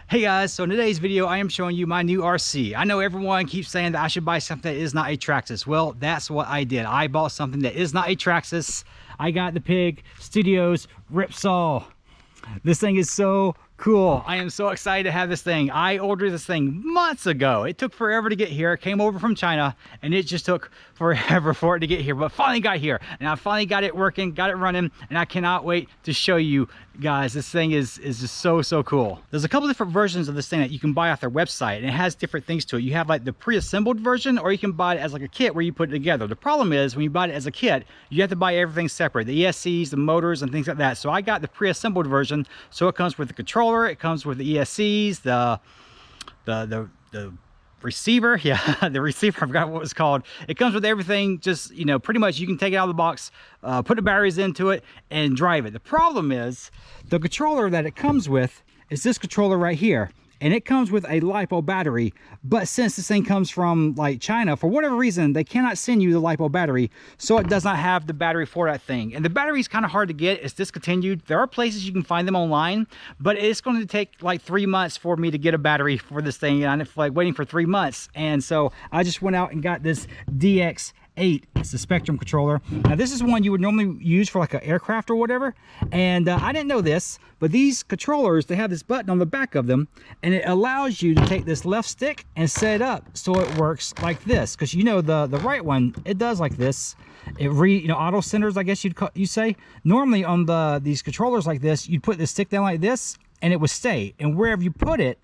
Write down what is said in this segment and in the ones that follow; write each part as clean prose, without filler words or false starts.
Hey guys, so in today's video I am showing you my new RC. I know everyone keeps saying that I should buy something that is not a Traxxas. Well, that's what I did. I bought something that is not a Traxxas. I got the Pig Studios Ripsaw. This thing is so cool. I am so excited to have this thing. I ordered this thing months ago. It took forever to get here. It came over from China and it just took forever for it to get here, but finally got here and I finally got it working, got it running, and I cannot wait to show you guys. This thing is just so cool. There's a couple different versions of this thing that you can buy off their website, and it has different things to it. You have like the pre-assembled version, or you can buy it as like a kit where you put it together. The problem is when you buy it as a kit, you have to buy everything separate, the ESCs, the motors, and things like that. So I got the pre-assembled version, so it comes with the controller, it comes with the ESCs, the receiver, yeah, the receiver, I forgot what it was called. It comes with everything. Just, you know, pretty much you can take it out of the box, put the batteries into it and drive it. The problem is the controller that it comes with is this controller right here, and it comes with a LiPo battery. But since this thing comes from like China, for whatever reason they cannot send you the LiPo battery, so it does not have the battery for that thing. And the battery is kind of hard to get. It's discontinued. There are places you can find them online, but it's going to take like 3 months for me to get a battery for this thing, and I'm like waiting for 3 months. And so I just went out and got this DX8. It's the Spectrum controller. Now this is one you would normally use for like an aircraft or whatever, and I didn't know this, but these controllers, they have this button on the back of them, and it allows you to take this left stick and set it up so it works like this. Because you know the right one, it does like this. It auto centers, I guess you say. Normally on these controllers like this, you'd put the stick down like this and it would stay, and wherever you put it,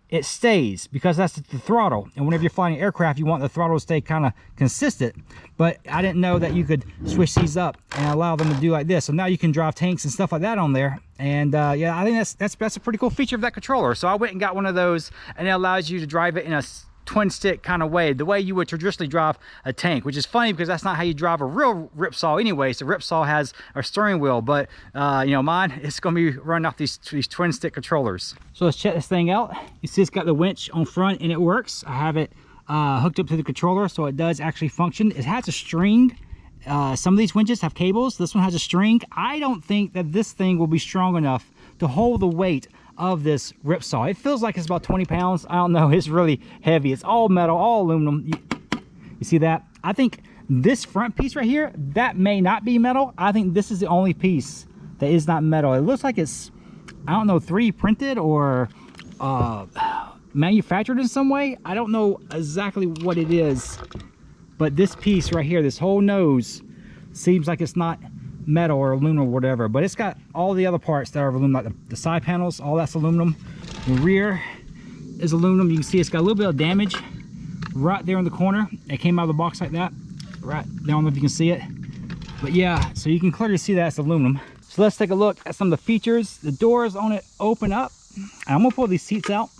it stays, because that's the throttle. And whenever you're flying an aircraft, you want the throttle to stay kind of consistent. But I didn't know that you could switch these up and allow them to do like this. So now you can drive tanks and stuff like that on there. And yeah, I think that's a pretty cool feature of that controller. So I went and got one of those, and it allows you to drive it in a twin stick kind of way, the way you would traditionally drive a tank, which is funny because that's not how you drive a real Ripsaw anyway. So Ripsaw has a steering wheel, but you know, mine, it's going to be running off these twin stick controllers. So let's check this thing out. You see it's got the winch on front and it works. I have it hooked up to the controller, so it does actually function. It has a string. Some of these winches have cables. This one has a string. I don't think that this thing will be strong enough to hold the weight of this Ripsaw. It feels like it's about 20 pounds. I don't know. It's really heavy. It's all metal, all aluminum. You see that? I think this front piece right here, that may not be metal. I think this is the only piece that is not metal. It looks like it's, I don't know, 3D printed or manufactured in some way. I don't know exactly what it is, but this piece right here, this whole nose, seems like it's not metal or aluminum or whatever, but it's got all the other parts that are aluminum, like the side panels, all that's aluminum. The rear is aluminum. You can see it's got a little bit of damage right there in the corner. It came out of the box like that, right there. I don't know if you can see it, but yeah, so you can clearly see that it's aluminum. So let's take a look at some of the features. The doors on it open up. I'm gonna pull these seats out.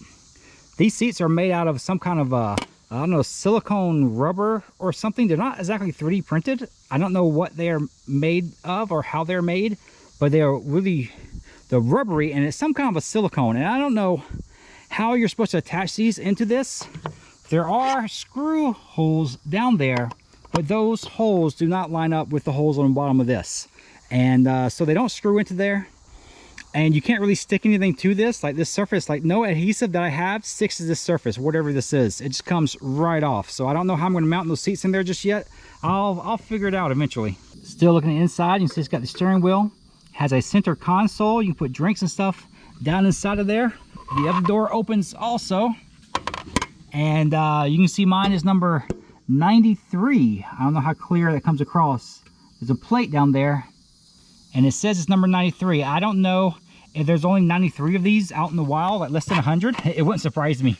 These seats are made out of some kind of I don't know, silicone rubber or something. They're not exactly 3D printed. I don't know what they are made of or how they're made, but they are really, they're rubbery, and it's some kind of a silicone. And I don't know how you're supposed to attach these into this. There are screw holes down there, but those holes do not line up with the holes on the bottom of this. And so they don't screw into there. And you can't really stick anything to this, like this surface, like no adhesive that I have sticks to this surface, whatever this is. It just comes right off. So I don't know how I'm going to mount those seats in there just yet. I'll figure it out eventually. Still looking inside, you can see it's got the steering wheel, has a center console. You can put drinks and stuff down inside of there. The other door opens also, and you can see mine is number 93. I don't know how clear that comes across. There's a plate down there, and it says it's number 93. I don't know if there's only 93 of these out in the wild, like less than 100. It wouldn't surprise me.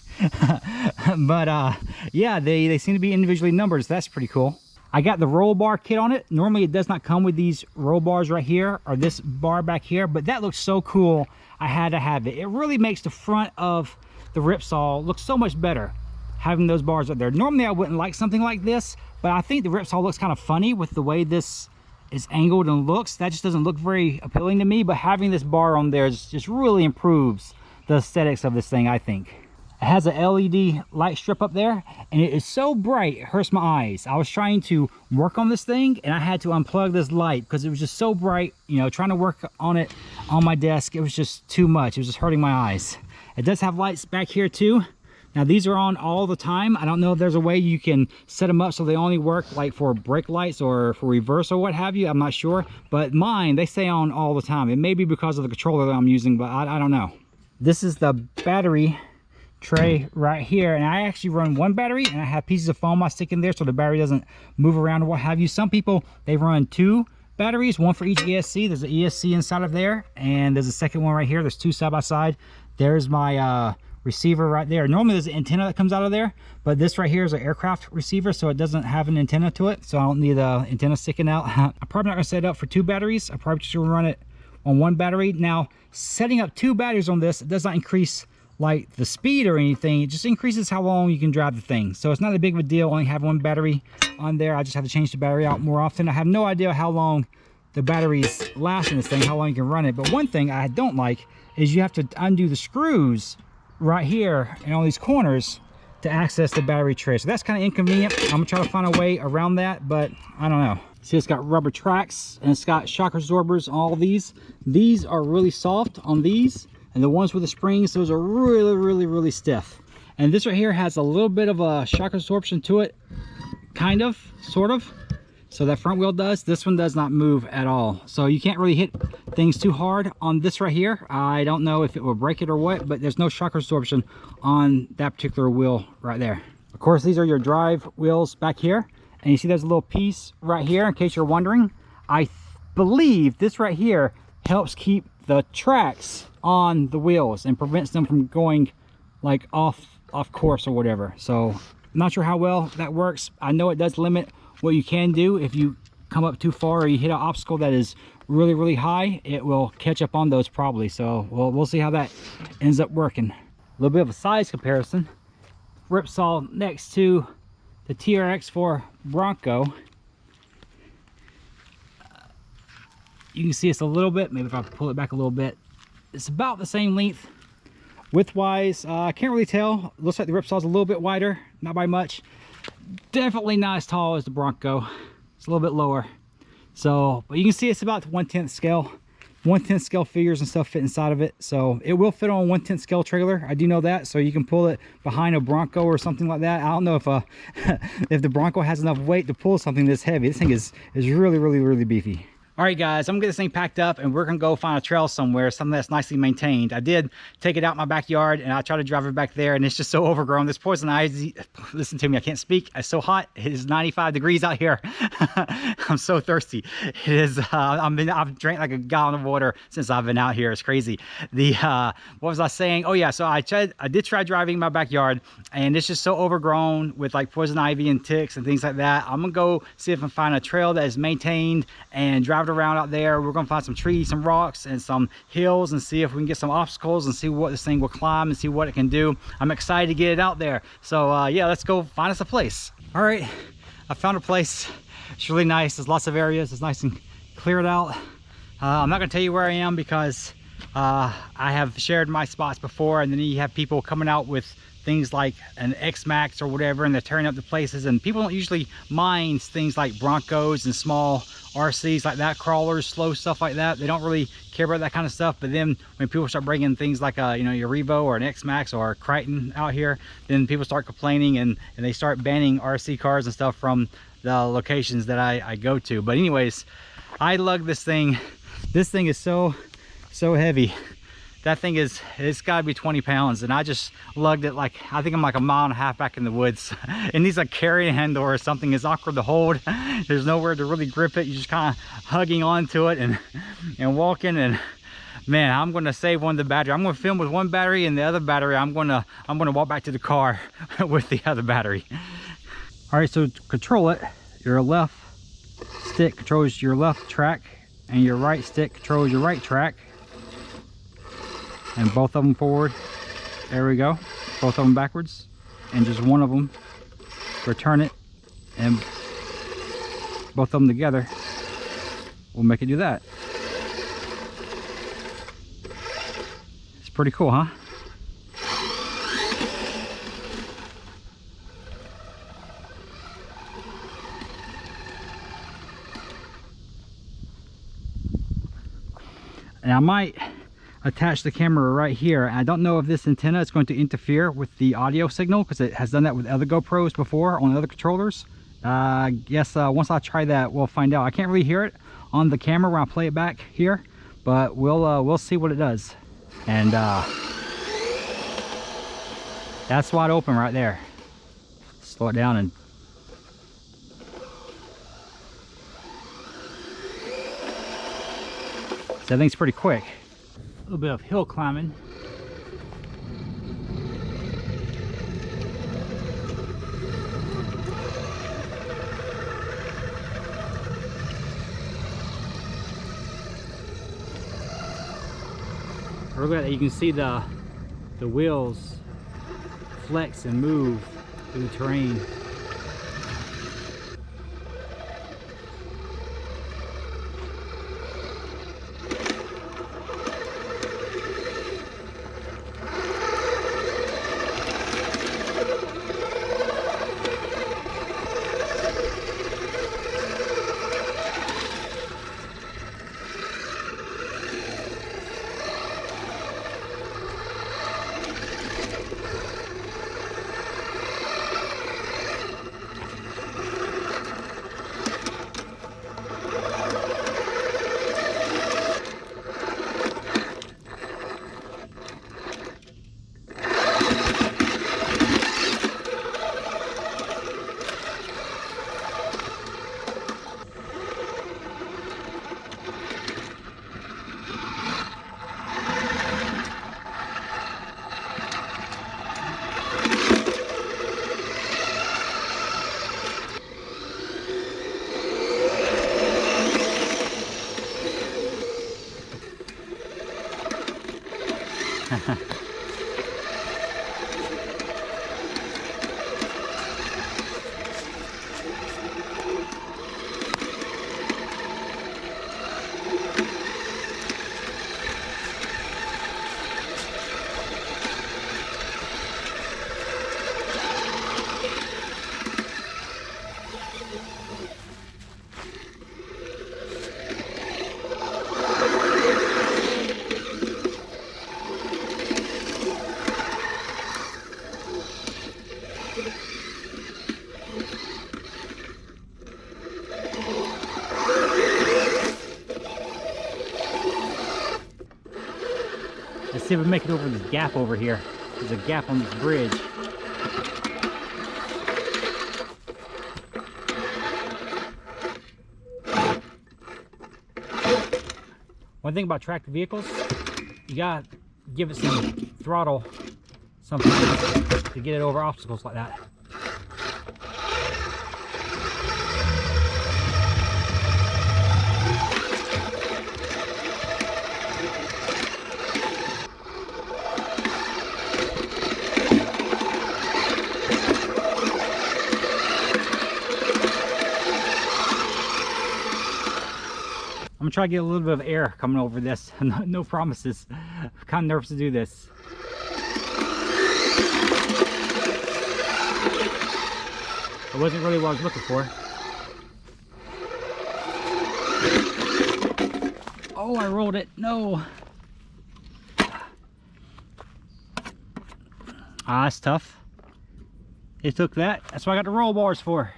But yeah, they seem to be individually numbered, so that's pretty cool. I got the roll bar kit on it. Normally it does not come with these roll bars right here, or this bar back here, but that looks so cool, I had to have it. It really makes the front of the Ripsaw look so much better, having those bars up there. Normally I wouldn't like something like this, but I think the Ripsaw looks kind of funny with the way this is angled and looks. That just doesn't look very appealing to me, but having this bar on there just really improves the aesthetics of this thing, I think. It has a LED light strip up there, and it is so bright it hurts my eyes. I was trying to work on this thing and I had to unplug this light because it was just so bright. You know, trying to work on it on my desk, it was just too much. It was just hurting my eyes. It does have lights back here too. Now these are on all the time. I don't know if there's a way you can set them up so they only work like for brake lights or for reverse or what have you. I'm not sure, but mine, they stay on all the time. It may be because of the controller that I'm using, but I don't know. This is the battery tray right here, and I actually run one battery, and I have pieces of foam I stick in there so the battery doesn't move around or what have you. Some people, they run 2 batteries, one for each ESC. There's an ESC inside of there, and there's a second one right here. There's 2 side by side. There's my receiver right there. Normally there's an antenna that comes out of there, but this right here is an aircraft receiver, so it doesn't have an antenna to it, so I don't need the antenna sticking out. I'm probably not going to set it up for 2 batteries. I'm probably just going to run it on 1 battery. Now, setting up 2 batteries on this, it does not increase like the speed or anything. It just increases how long you can drive the thing. So it's not a big of a deal only have 1 battery on there. I just have to change the battery out more often. I have no idea how long the batteries last in this thing, how long you can run it. But one thing I don't like is you have to undo the screws right here and all these corners to access the battery tray. So that's kind of inconvenient. I'm gonna try to find a way around that, but I don't know. See, it's got rubber tracks and it's got shock absorbers on all these. These are really soft on these, and the ones with the springs, those are really stiff. And this right here has a little bit of a shock absorption to it, kind of, sort of. So that front wheel does. This one does not move at all. So you can't really hit things too hard on this right here. I don't know if it will break it or what, but there's no shock absorption on that particular wheel right there. Of course, these are your drive wheels back here. And you see there's a little piece right here, in case you're wondering. I believe this right here helps keep the tracks on the wheels and prevents them from going like off course or whatever. So I'm not sure how well that works. I know it does limit what you can do. If you come up too far or you hit an obstacle that is really high, it will catch up on those probably. So we'll see how that ends up working. A little bit of a size comparison. Ripsaw next to the TRX4 Bronco. You can see it's a little bit, maybe if I pull it back a little bit, it's about the same length. Width-wise, I can't really tell. Looks like the Ripsaw's a little bit wider, not by much. Definitely not as tall as the Bronco. It's a little bit lower. So, but you can see it's about 1/10 scale. 1/10 scale figures and stuff fit inside of it. So it will fit on a 1/10 scale trailer. I do know that. So you can pull it behind a Bronco or something like that. I don't know if if the Bronco has enough weight to pull something this heavy. This thing is really beefy. All right, guys, I'm gonna get this thing packed up and we're gonna go find a trail somewhere, something that's nicely maintained. I did take it out in my backyard and I tried to drive it back there and it's just so overgrown. This poison ivy, listen to me, I can't speak. It's so hot. It is 95 degrees out here. I'm so thirsty. It is, I've drank like a gallon of water since I've been out here. It's crazy. What was I saying? Oh yeah, so I did try driving in my backyard and it's just so overgrown with like poison ivy and ticks and things like that. I'm gonna go see if I can find a trail that is maintained and drive it around out there. We're gonna find some trees, some rocks, and some hills and see if we can get some obstacles and see what this thing will climb and see what it can do. I'm excited to get it out there. So yeah, let's go find us a place. All right, I found a place. It's really nice. There's lots of areas. It's nice and cleared out. I'm not gonna tell you where I am because I have shared my spots before, and then you have people coming out with things like an X-Max or whatever, and they're tearing up the places, and people don't usually mind things like Broncos and small RCs like that, crawlers, slow stuff like that. They don't really care about that kind of stuff. But then when people start bringing things like a, you know, your Revo or an X-Max or a Crichton out here, then people start complaining and they start banning RC cars and stuff from the locations that I go to. But anyways, I lug this thing. This thing is so heavy. That thing is, it's gotta be 20 pounds, and I just lugged it like, I think I'm like 1.5 miles back in the woods. It needs a carry handle or something. It's awkward to hold. There's nowhere to really grip it. You're just kind of hugging onto it and walking, and man, I'm gonna save one of the battery. I'm gonna film with one battery, and the other battery I'm gonna walk back to the car with the other battery. All right, so to control it, your left stick controls your left track and your right stick controls your right track. And both of them forward. There we go. Both of them backwards. And just one of them, return it. And both of them together will make it do that. It's pretty cool, huh? And I attach the camera right here. And I don't know if this antenna is going to interfere with the audio signal, because it has done that with other GoPros before on other controllers. I guess once I try that, we'll find out. I can't really hear it on the camera when I play it back here, but we'll see what it does. And that's wide open right there. Slow it down and that thing's pretty quick. A little bit of hill climbing. Look at that, you can see the wheels flex and move through the terrain. Let's see if we make it over this gap over here. There's a gap on this bridge. One thing about tractor vehicles, you gotta give it some throttle sometimes to get it over obstacles like that. I'm gonna try to get a little bit of air coming over this. No promises. I'm kind of nervous to do this. It wasn't really what I was looking for. Oh, I rolled it. No. Ah, that's tough. It took that. That's what I got the roll bars for.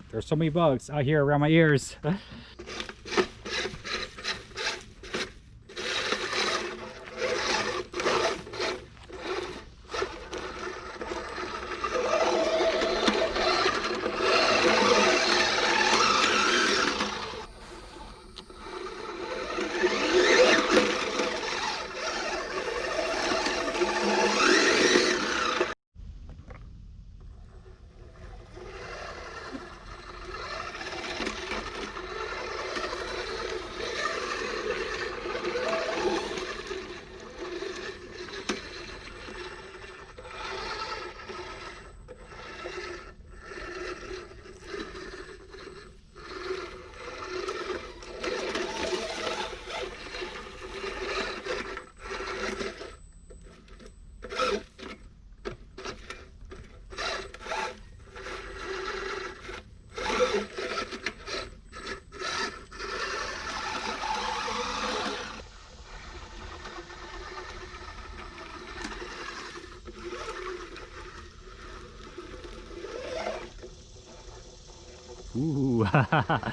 There's so many bugs out here around my ears. Ooh. Haha.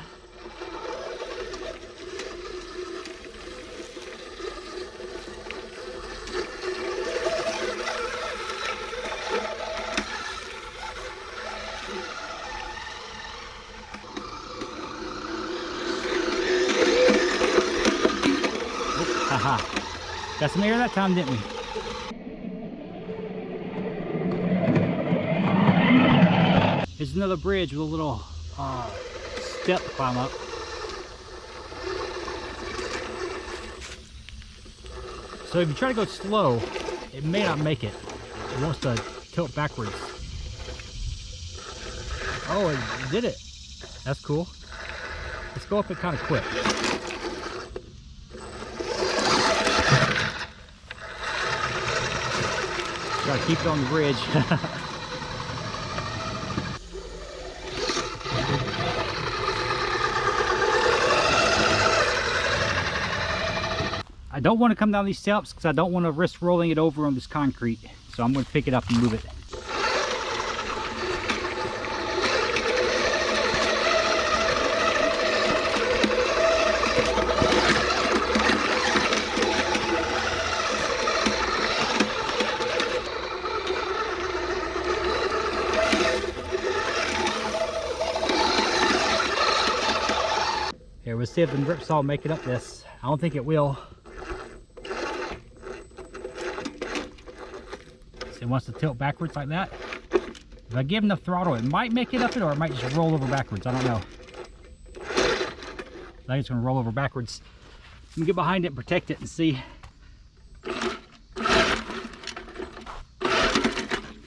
Got some air that time, didn't we? Here's another bridge with a little step to climb up. So if you try to go slow, it may not make it. It wants to tilt backwards. Oh, it did it. That's cool. Let's go up it kind of quick. Gotta keep it on the bridge. I don't want to come down these steps because I don't want to risk rolling it over on this concrete. So I'm going to pick it up and move it. Here, we'll see if the Ripsaw will make it up this. I don't think it will. So it wants to tilt backwards like that. If I give enough throttle, it might make it up it, or it might just roll over backwards. I don't know. I think it's going to roll over backwards. Let me get behind it and protect it and see.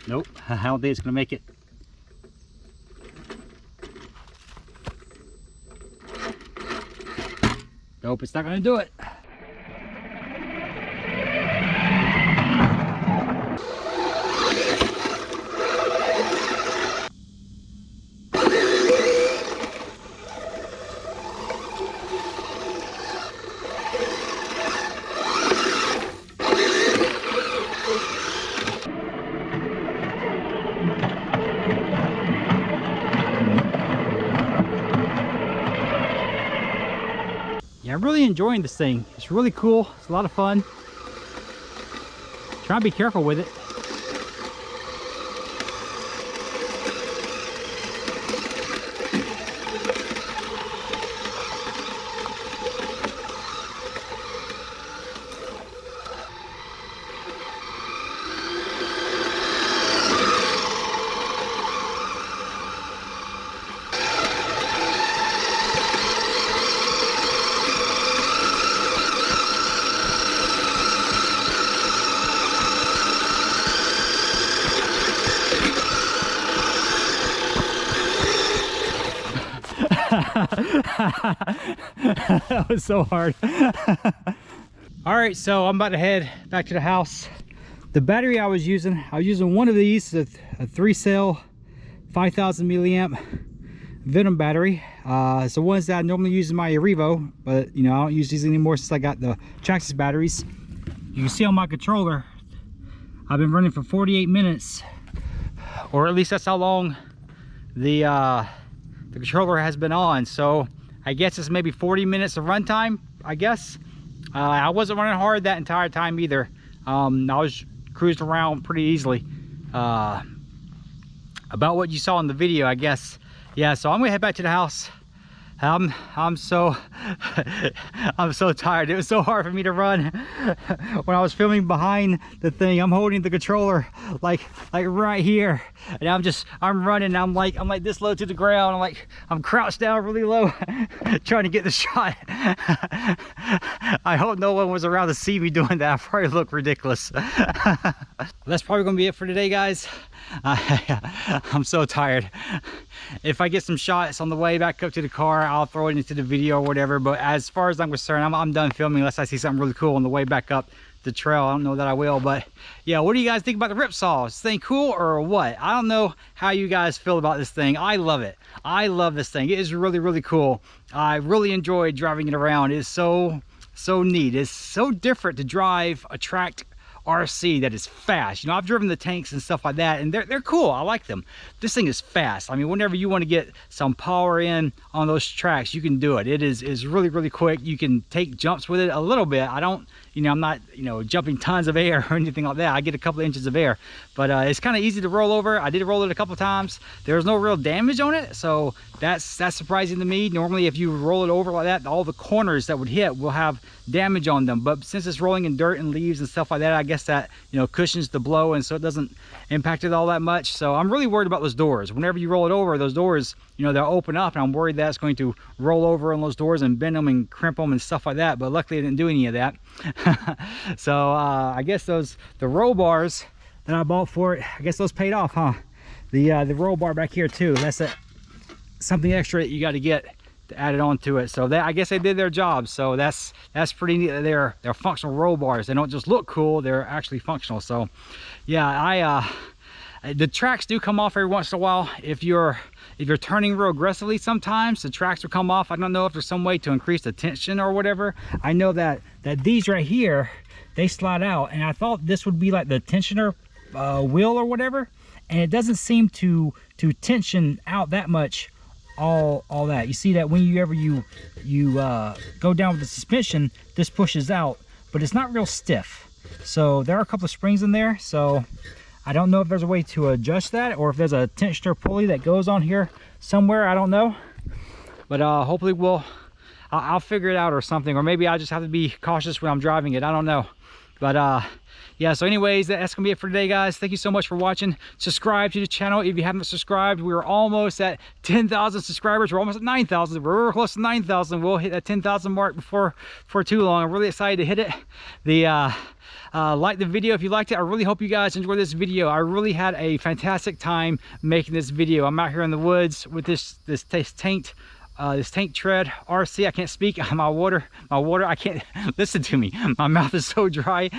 Nope, I don't think it's going to make it. Nope, it's not going to do it. Yeah, I'm really enjoying this thing. It's really cool. It's a lot of fun. Try to be careful with it. That was so hard. All right, so I'm about to head back to the house. The battery I was using one of these, a 3-cell 5,000 milliamp Venom battery. It's the ones that I normally use in my Revo, but you know, I don't use these anymore since I got the Traxxas batteries. You can see on my controller, I've been running for 48 minutes, or at least that's how long the controller has been on. So I guess it's maybe 40 minutes of runtime, I guess. I wasn't running hard that entire time either. I was cruised around pretty easily. About what you saw in the video, I guess. Yeah, so I'm gonna head back to the house. I'm so tired. It was so hard for me to run when I was filming behind the thing. I'm holding the controller like right here, and I'm running. I'm like this low to the ground. I'm crouched down really low trying to get the shot. I hope no one was around to see me doing that. I probably look ridiculous. That's probably gonna be it for today, guys. I'm so tired. If I get some shots on the way back up to the car, I'll throw it into the video or whatever. But as far as I'm concerned, I'm done filming unless I see something really cool on the way back up the trail. I don't know that I will, but yeah, what do you guys think about the Ripsaw? Is this thing cool or what? I don't know how you guys feel about this thing. I love it. I love this thing. It is really, really cool. I really enjoyed driving it around. It's so neat. It's so different to drive a tracked RC that is fast. You know, I've driven the tanks and stuff like that, and they're cool. I like them. This thing is fast. I mean, whenever you want to get some power in on those tracks, you can do it. It is really, really quick. You can take jumps with it a little bit. I don't, you know, I'm not, you know, jumping tons of air or anything like that. I get a couple of inches of air, but it's kind of easy to roll over. I did roll it a couple times. There's no real damage on it, so that's surprising to me. Normally, if you roll it over like that, all the corners that would hit will have damage on them, but since it's rolling in dirt and leaves and stuff like that, I guess that, you know, cushions the blow, and so it doesn't impact it all that much. So I'm really worried about those doors. Whenever you roll it over, those doors, you know, they'll open up, and I'm worried that it's going to roll over on those doors and bend them and crimp them and stuff like that, but luckily I didn't do any of that. So I guess the roll bars that I bought for it, I guess those paid off, huh? The roll bar back here too, that's something extra that you got to get to add it on to it. So that, I guess they did their job. So that's pretty neat. They're functional roll bars. They don't just look cool, they're actually functional. So yeah, the tracks do come off every once in a while. If you're turning real aggressively, sometimes the tracks will come off. I don't know if there's some way to increase the tension or whatever. I know that these right here, they slide out, and I thought this would be like the tensioner wheel or whatever, and it doesn't seem to tension out that much. All that, you see that whenever you go down with the suspension, this pushes out, but it's not real stiff. So there are a couple of springs in there, so I don't know if there's a way to adjust that, or if there's a tensioner pulley that goes on here somewhere. I don't know, but hopefully I'll figure it out or something, or maybe I just have to be cautious when I'm driving it. I don't know, but yeah, so anyways, that's gonna be it for today, guys. Thank you so much for watching. Subscribe to the channel if you haven't subscribed. We're almost at 10,000 subscribers. We're almost at 9,000. We're close to 9,000. We'll hit that 10,000 mark before too long. I'm really excited to hit it. Like the video if you liked it. I really hope you guys enjoyed this video. I really had a fantastic time making this video. I'm out here in the woods with this tank tread RC. I can't speak. My water, I can't listen to me. My mouth is so dry.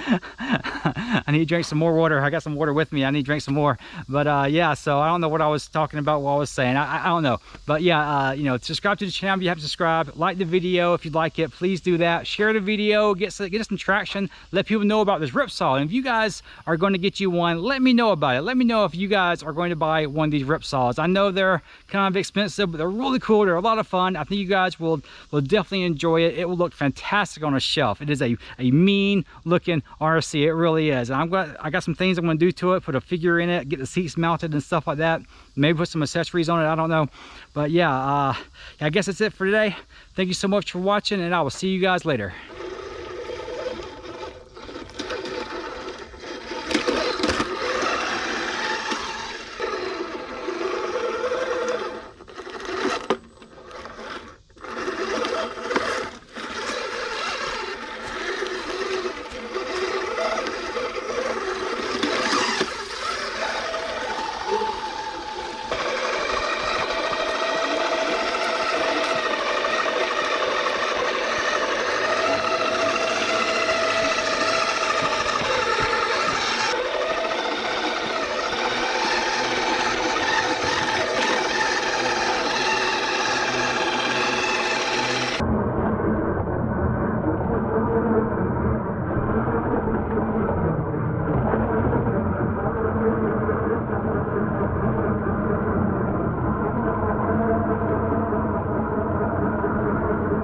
I need to drink some more water. I got some water with me. I need to drink some more. But yeah, so I don't know what I was talking about, what I was saying. I don't know. But yeah, you know, subscribe to the channel if you haven't subscribed. Like the video if you'd like it. Please do that. Share the video. Get us some traction. Let people know about this Ripsaw. And if you guys are going to get you one, let me know about it. Let me know if you guys are going to buy one of these Ripsaws. I know they're kind of expensive, but they're really cool. They're a lot of fun. I think you guys will definitely enjoy it. It will look fantastic on a shelf. It is a mean looking RC. It really is. And I got some things I'm going to do to it. Put a figure in it, get the seats mounted and stuff like that. Maybe put some accessories on it. I don't know. But yeah, I guess that's it for today. Thank you so much for watching, and I will see you guys later.